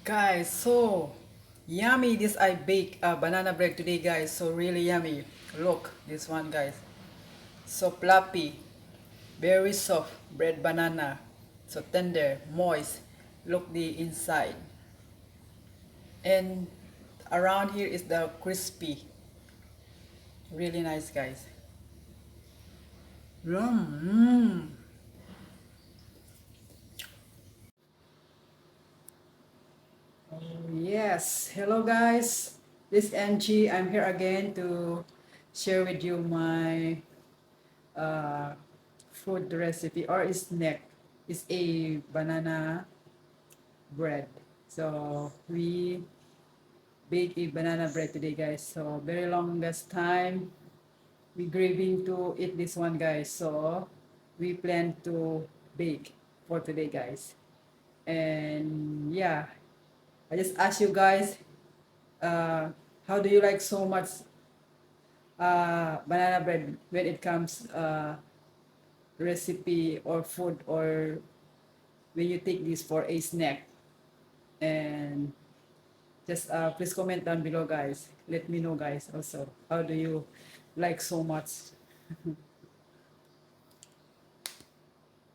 Guys, so yummy this I bake banana bread today, guys. So really yummy. Look, this one, guys. So fluffy, very soft bread banana. So tender, moist. Look the inside. And around here is the crispy. Really nice, guys. Mmm. Yes, hello guys. This is Angie. I'm here again to share with you my uh, food recipe or snack. It's a banana bread. So we bake a banana bread today, guys. So very longest time we craving to eat this one, guys. So we plan to bake for today, guys. And yeah, I just ask you guys, uh, how do you like so much banana bread when it comes recipe or food, or when you take this for a snack? And just please comment down below, guys. Let me know, guys, also how do you like so much.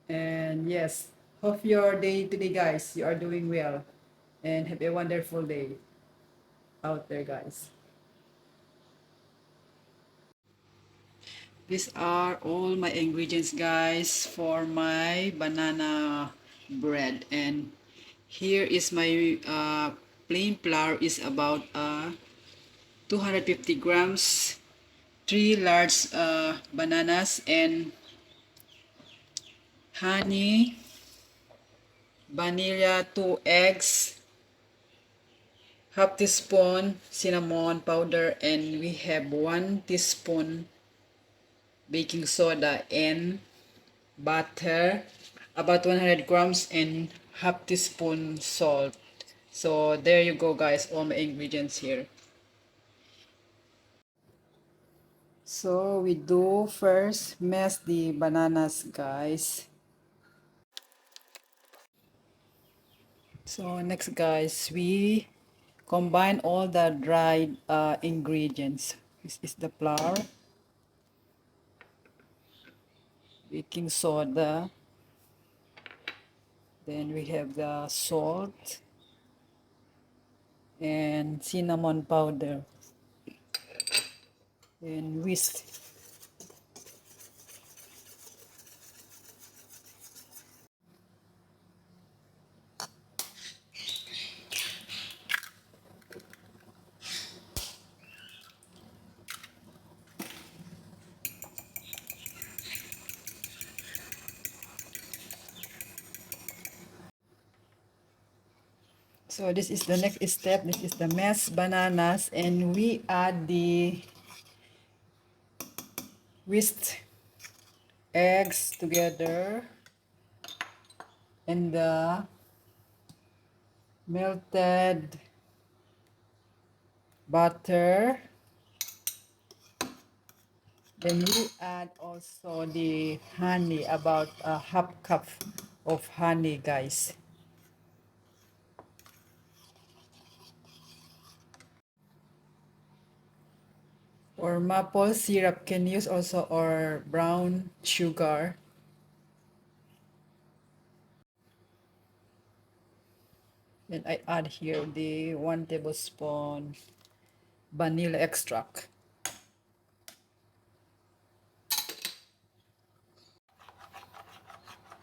And yes, hope your day today, guys, you are doing well and have a wonderful day out there, guys. These are all my ingredients, guys, for my banana bread. And here is my plain flour is about 250 grams, 3 large bananas, and honey, vanilla, 2 eggs, half teaspoon cinnamon powder, and we have 1 teaspoon baking soda and butter, about 100 grams, and half teaspoon salt. So there you go, guys, all my ingredients here. So we do first mash the bananas, guys. So next, guys, we combine all the dried ingredients. This is the flour, baking soda, then we have the salt and cinnamon powder and whisk. So this is the next step. This is the mashed bananas, and we add the whisked eggs together and the melted butter. Then we add also the honey, about a half cup of honey, guys. Or maple syrup can use also, or brown sugar. Then I add here the 1 tablespoon vanilla extract.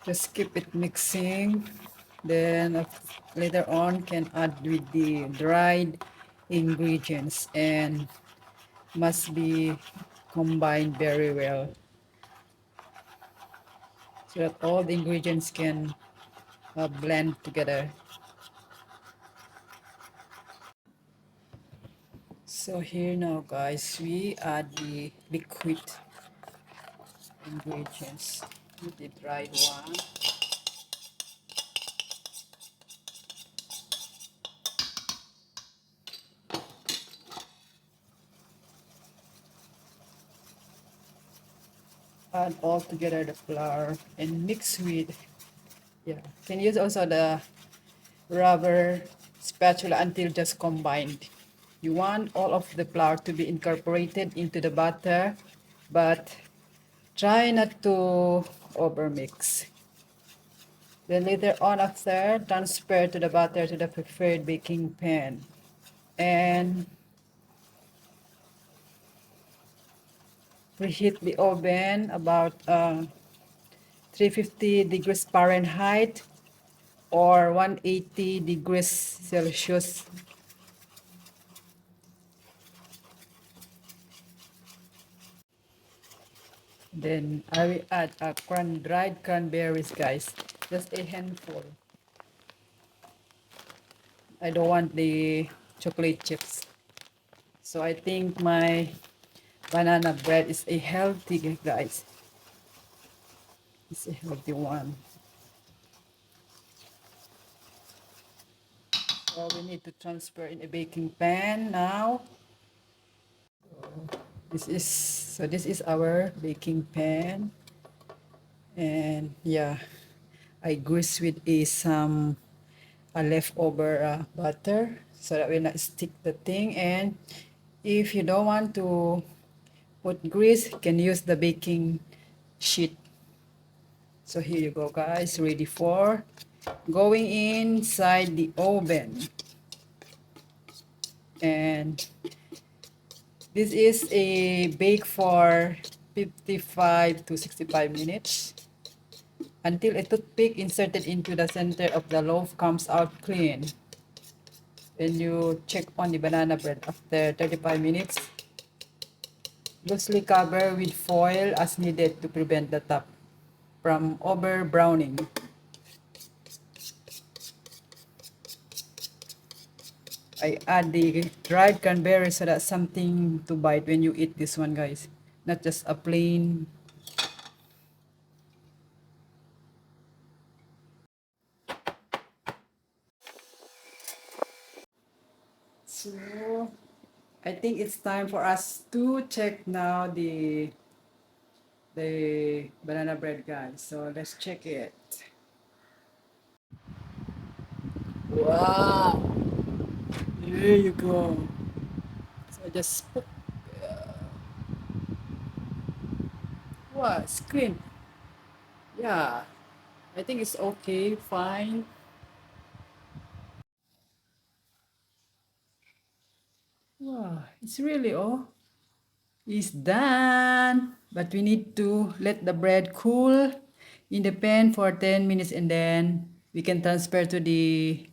Just keep it mixing. Then later on can add with the dried ingredients, and must be combined very well so that all the ingredients can blend together. So here now, guys, we add the liquid ingredients with the dried one. Add all together the flour and mix with, yeah, can use also the rubber spatula until just combined. You want all of the flour to be incorporated into the butter, but try not to overmix. Then later on after, transfer to the butter to the preferred baking pan. And preheat the oven about 350 degrees Fahrenheit or 180 degrees Celsius. Then I will add dried cranberries, guys. Just a handful. I don't want the chocolate chips. So I think my banana bread is a healthy, guys. It's a healthy one. So we need to transfer in a baking pan now. This is our baking pan, and yeah, I grease with some leftover butter so that will not stick the thing. And if you don't want to put grease, you can use the baking sheet. So here you go, guys, ready for going inside the oven. And this is a bake for 55 to 65 minutes until a toothpick inserted into the center of the loaf comes out clean. Then you check on the banana bread after 35 minutes. Loosely cover with foil as needed to prevent the top from over browning. I add the dried cranberries so that's something to bite when you eat this one, guys. Not just a plain. So I think it's time for us to check now the banana bread, guys. So let's check it. Wow, there you go. So I just put, wow, screen. Yeah, I think it's okay, fine. Wow, it's really it's done. But we need to let the bread cool in the pan for 10 minutes and then we can transfer to the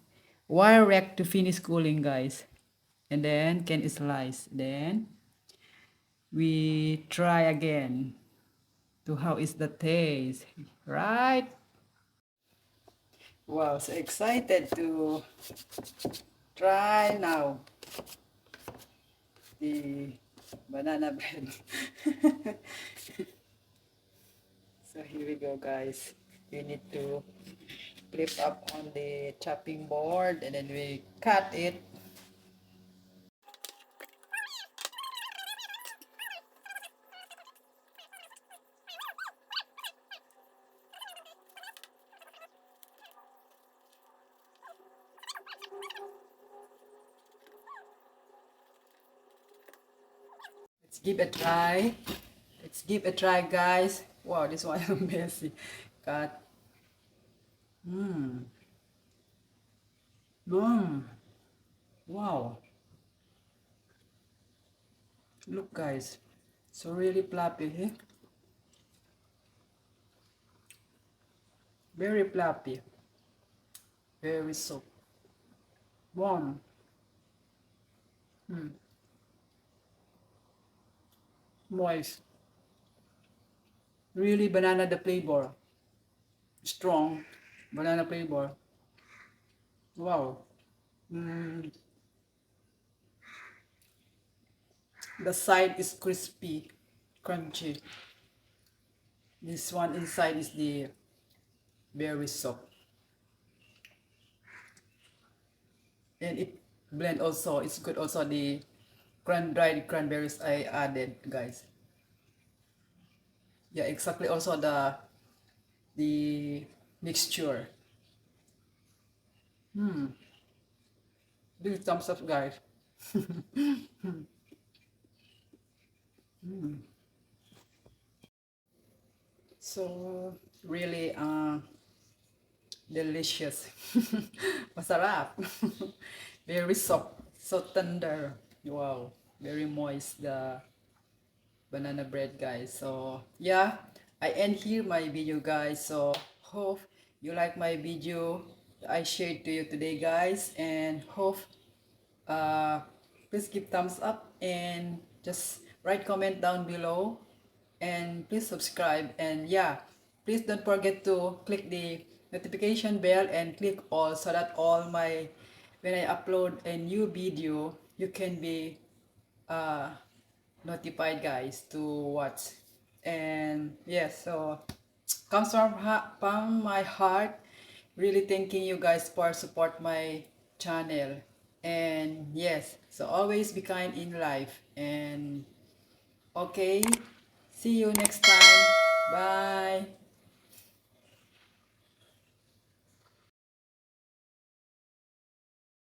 wire rack to finish cooling, guys. And then can slice. Then we try again to how is the taste, right? Wow, so excited to try now the banana bread. So here we go, guys. You need to flip up on the chopping board and then we cut it. Let's give a try. Let's give a try, guys. Wow, this one is messy. Cut. Mmm. Mmm. Wow. Look, guys. So really fluffy. Eh? Very fluffy. Very soft. Warm. Mm. Moist. Really banana the flavor. Strong banana flavor. Wow. Mm. The side is crispy, crunchy. This one inside is the very soft. And it blend also. It's good also the dried cranberries I added, guys. Yeah, exactly also the mixture. Hmm. Do thumbs up, guys. So really delicious. Masarap. Very soft, so tender. Wow, very moist the banana bread, guys. So yeah, I end here my video, guys. So hope you like my video I shared to you today, guys, and hope uh, please give thumbs up and just write comment down below, and please subscribe, and yeah, please don't forget to click the notification bell and click all, so that all my when I upload a new video you can be uh, notified, guys, to watch. And yes, so comes from my heart, really thanking you guys for support my channel. And yes, so always be kind in life. And okay, see you next time. Bye.